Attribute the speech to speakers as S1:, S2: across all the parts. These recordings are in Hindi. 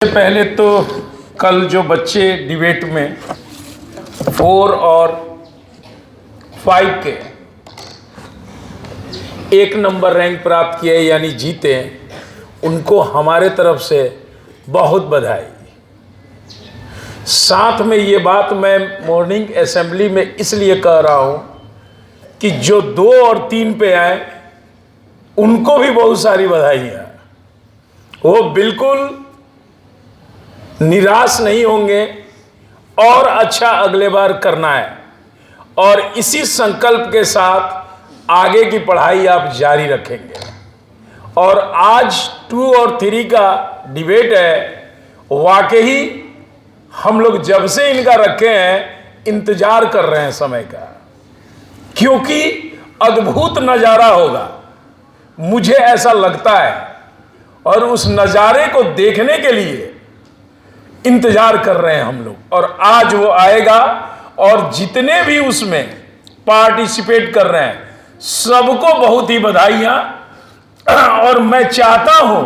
S1: पहले तो कल जो बच्चे डिबेट में 4 और 5 के 1 नंबर रैंक प्राप्त किए यानी जीते, उनको हमारे तरफ से बहुत बधाई। साथ में ये बात मैं मॉर्निंग असेंबली में इसलिए कह रहा हूँ कि जो 2 और 3 पे आए उनको भी बहुत सारी बधाइयाँ। वो बिल्कुल निराश नहीं होंगे और अच्छा अगले बार करना है, और इसी संकल्प के साथ आगे की पढ़ाई आप जारी रखेंगे। और आज 2 और 3 का डिबेट है, वाकई हम लोग जब से इनका रखे हैं इंतजार कर रहे हैं समय का, क्योंकि अद्भुत नज़ारा होगा, मुझे ऐसा लगता है। और उस नज़ारे को देखने के लिए इंतजार कर रहे हैं हम लोग, और आज वो आएगा। और जितने भी उसमें पार्टिसिपेट कर रहे हैं सबको बहुत ही बधाइयाँ। और मैं चाहता हूं,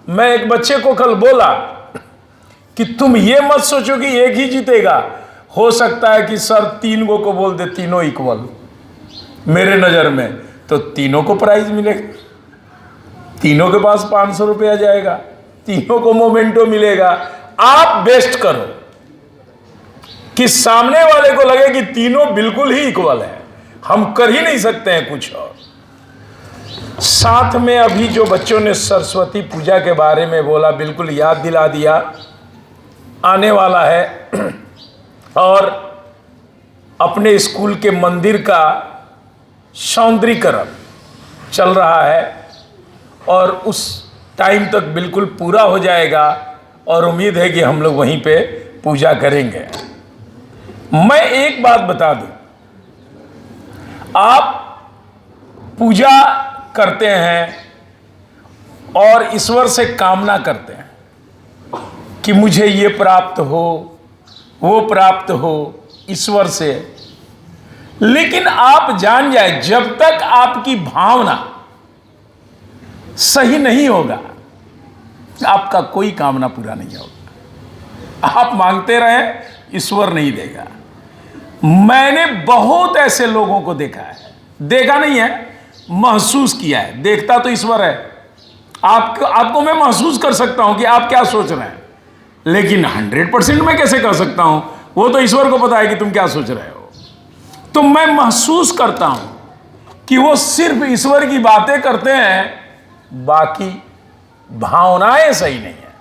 S1: मैं एक बच्चे को कल बोला कि तुम ये मत सोचो कि एक ही जीतेगा, हो सकता है कि सर 3 को बोल दे तीनों इक्वल मेरे नज़र में, तो तीनों को प्राइज मिलेगा, तीनों के पास 500 रुपया जाएगा, तीनों को मोमेंटो मिलेगा। आप बेस्ट करो कि सामने वाले को लगे कि तीनों बिल्कुल ही इक्वल है, हम कर ही नहीं सकते हैं कुछ और। साथ में अभी जो बच्चों ने सरस्वती पूजा के बारे में बोला, बिल्कुल याद दिला दिया, आने वाला है। और अपने स्कूल के मंदिर का सौंदर्यीकरण चल रहा है और उस टाइम तक बिल्कुल पूरा हो जाएगा, और उम्मीद है कि हम लोग वहीं पे पूजा करेंगे। मैं एक बात बता दूं, आप पूजा करते हैं और ईश्वर से कामना करते हैं कि मुझे ये प्राप्त हो, वो प्राप्त हो ईश्वर से। लेकिन आप जान जाए, जब तक आपकी भावना सही नहीं होगा आपका कोई कामना पूरा नहीं होगा। आप मांगते रहें, ईश्वर नहीं देगा। मैंने बहुत ऐसे लोगों को देखा है, देखा नहीं है, महसूस किया है। देखता तो ईश्वर है, आपको मैं महसूस कर सकता हूं कि आप क्या सोच रहे हैं, लेकिन 100% मैं कैसे कर सकता हूं? वो तो ईश्वर को पता है कि तुम क्या सोच रहे हो। तो मैं महसूस करता हूं कि वो सिर्फ ईश्वर की बातें करते हैं, बाकी भावनाएं सही नहीं है।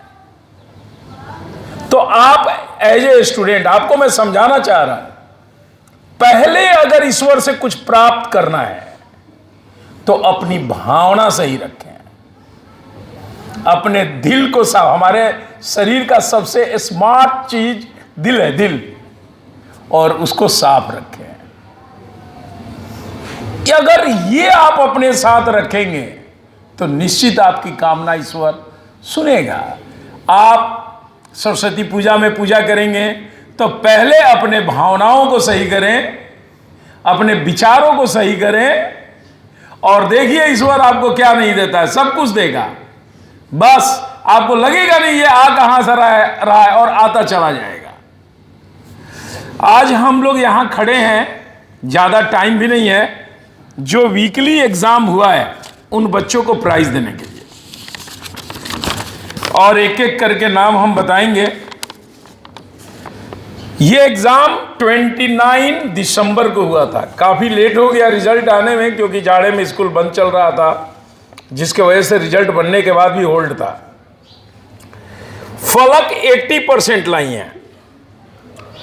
S1: तो आप एज ए स्टूडेंट, आपको मैं समझाना चाह रहा हूं, पहले अगर ईश्वर से कुछ प्राप्त करना है तो अपनी भावना सही रखें, अपने दिल को साफ। हमारे शरीर का सबसे स्मार्ट चीज दिल है, दिल, और उसको साफ रखें। अगर ये आप अपने साथ रखेंगे तो निश्चित आपकी कामना ईश्वर सुनेगा। आप सरस्वती पूजा में पूजा करेंगे तो पहले अपने भावनाओं को सही करें, अपने विचारों को सही करें, और देखिए ईश्वर आपको क्या नहीं देता है, सब कुछ देगा। बस आपको लगेगा नहीं ये आ कहां से रहा है, और आता चला जाएगा। आज हम लोग यहां खड़े हैं, ज़्यादा टाइम भी नहीं है, जो वीकली एग्जाम हुआ है उन बच्चों को प्राइज देने के लिए, और एक एक करके नाम हम बताएंगे। ये एग्जाम 29 दिसंबर को हुआ था। काफ़ी लेट हो गया रिजल्ट आने में, क्योंकि जाड़े में स्कूल बंद चल रहा था, जिसके वजह से रिजल्ट बनने के बाद भी होल्ड था। फलक 80% लाई हैं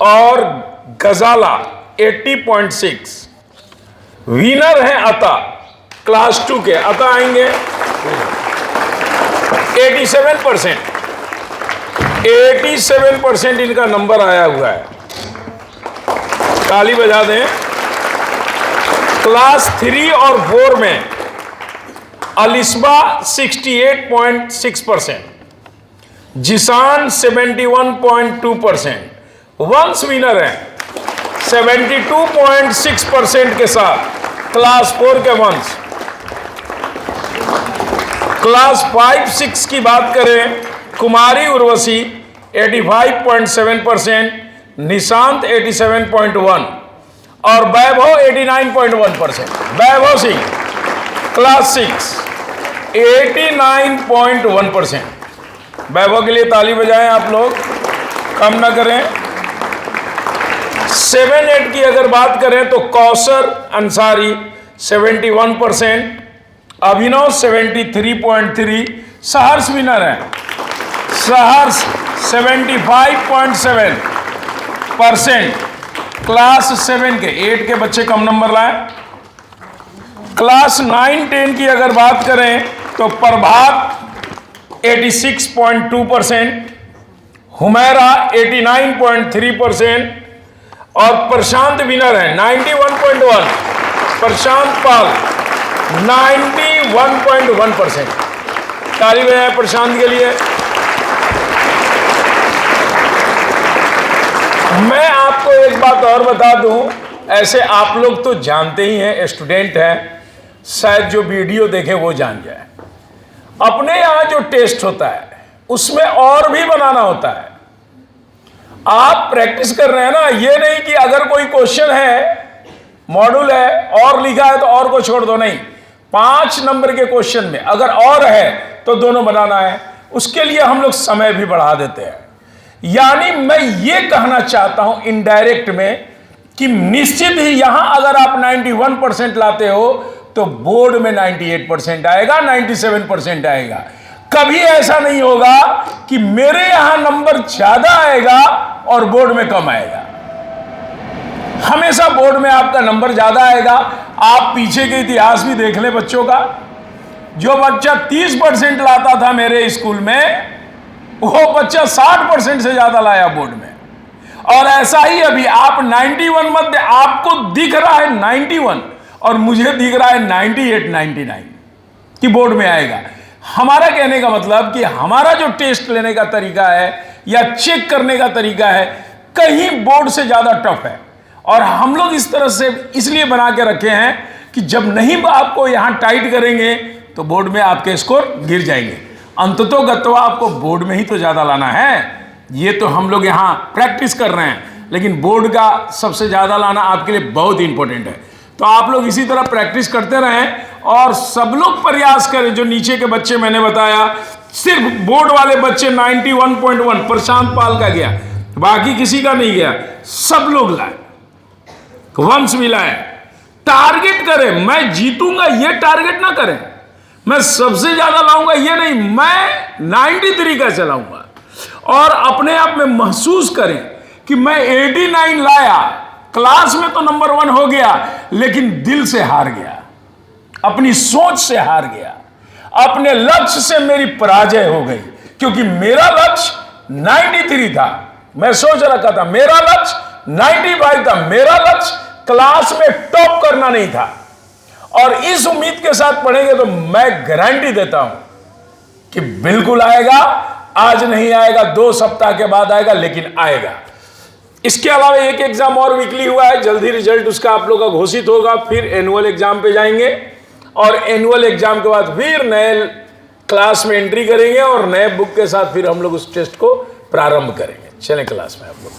S1: और गजाला 80.6। विनर हैं अता, क्लास 2 के अता आएंगे 87%। 87% इनका नंबर आया हुआ है, ताली बजा दें। क्लास 3 और 4 में अलिस्बा 68.6%, जिसान 71.2%, वंश विनर है 72.6% के साथ क्लास 4 के वंश। क्लास 5-6 की बात करें कुमारी उर्वशी 85.7%, निशांत 87.1 और वैभव 89.1%। वैभव सिंह क्लास 6 89.1%। वैभव के लिए ताली बजाएं आप लोग, कम ना करें। 7-8 की अगर बात करें तो कौसर अंसारी 71%, अभिनव 73.3, सहर्ष विनर है। सहर्ष 75.7%, क्लास 7 के 8 के बच्चे कम नंबर लाए। क्लास 9-10 की अगर बात करें तो प्रभात 86.2%, हुमैरा 89.3% और प्रशांत विनर है 91.1। प्रशांत पाल 91.1%। ताली बजाएं प्रशांत के लिए। मैं आपको एक बात और बता दूं, ऐसे आप लोग तो जानते ही हैं, स्टूडेंट हैं, शायद जो वीडियो देखे वो जान जाए। अपने यहां जो टेस्ट होता है उसमें और भी बनाना होता है। आप प्रैक्टिस कर रहे हैं ना, ये नहीं कि अगर कोई क्वेश्चन है, मॉड्यूल है और लिखा है तो और को छोड़ दो, नहीं। 5 नंबर के क्वेश्चन में अगर और है तो दोनों बनाना है। उसके लिए हम लोग समय भी बढ़ा देते हैं। यानी मैं ये कहना चाहता हूं इनडायरेक्ट में कि निश्चित ही यहां अगर आप 91% लाते हो तो बोर्ड में 98% आएगा, 97% आएगा। कभी ऐसा नहीं होगा कि मेरे यहां नंबर ज्यादा आएगा और बोर्ड में कम आएगा। हमेशा बोर्ड में आपका नंबर ज्यादा आएगा। आप पीछे के इतिहास भी देख लें बच्चों का। जो बच्चा 30% लाता था मेरे स्कूल में, वो बच्चा 60% से ज्यादा लाया बोर्ड में। और ऐसा ही अभी आप 91 मत, आपको दिख रहा है 91 और मुझे दिख रहा है 98, 99 कि बोर्ड में आएगा। हमारा कहने का मतलब कि हमारा जो टेस्ट लेने का तरीका है या चेक करने का तरीका है कहीं बोर्ड से ज्यादा टफ है। और हम लोग इस तरह से इसलिए बना के रखे हैं कि जब नहीं आपको यहां टाइट करेंगे तो बोर्ड में आपके स्कोर गिर जाएंगे। अंततोगत्वा आपको बोर्ड में ही तो ज्यादा लाना है। ये तो हम लोग यहां प्रैक्टिस कर रहे हैं, लेकिन बोर्ड का सबसे ज्यादा लाना आपके लिए बहुत इंपॉर्टेंट है। तो आप लोग इसी तरह प्रैक्टिस करते रहें और सब लोग प्रयास करें। जो नीचे के बच्चे मैंने बताया, सिर्फ बोर्ड वाले बच्चे 91.1 प्रशांत पाल का गया, बाकी किसी का नहीं गया। सब लोग लाए, वंश भी लाए। टारगेट करें, मैं जीतूंगा ये टारगेट ना करें, मैं सबसे ज्यादा लाऊंगा ये नहीं, मैं 93 का चलाऊंगा। और अपने आप में महसूस करें कि मैं 89 लाया, क्लास में तो नंबर 1 हो गया, लेकिन दिल से हार गया, अपनी सोच से हार गया, अपने लक्ष्य से मेरी पराजय हो गई। क्योंकि मेरा लक्ष्य 93 था, मैं सोच रखा था मेरा लक्ष्य 95 था, मेरा लक्ष्य क्लास में टॉप करना नहीं था। और इस उम्मीद के साथ पढ़ेंगे तो मैं गारंटी देता हूं कि बिल्कुल आएगा। आज नहीं आएगा, 2 सप्ताह के बाद आएगा, लेकिन आएगा। इसके अलावा एक एग्जाम और वीकली हुआ है, जल्दी रिजल्ट उसका आप लोग का घोषित होगा। फिर एनुअल एग्जाम पे जाएंगे और एनुअल एग्जाम के बाद फिर नए क्लास में एंट्री करेंगे और नए बुक के साथ फिर हम लोग उस टेस्ट को प्रारंभ करेंगे। चलें क्लास में आप लोग।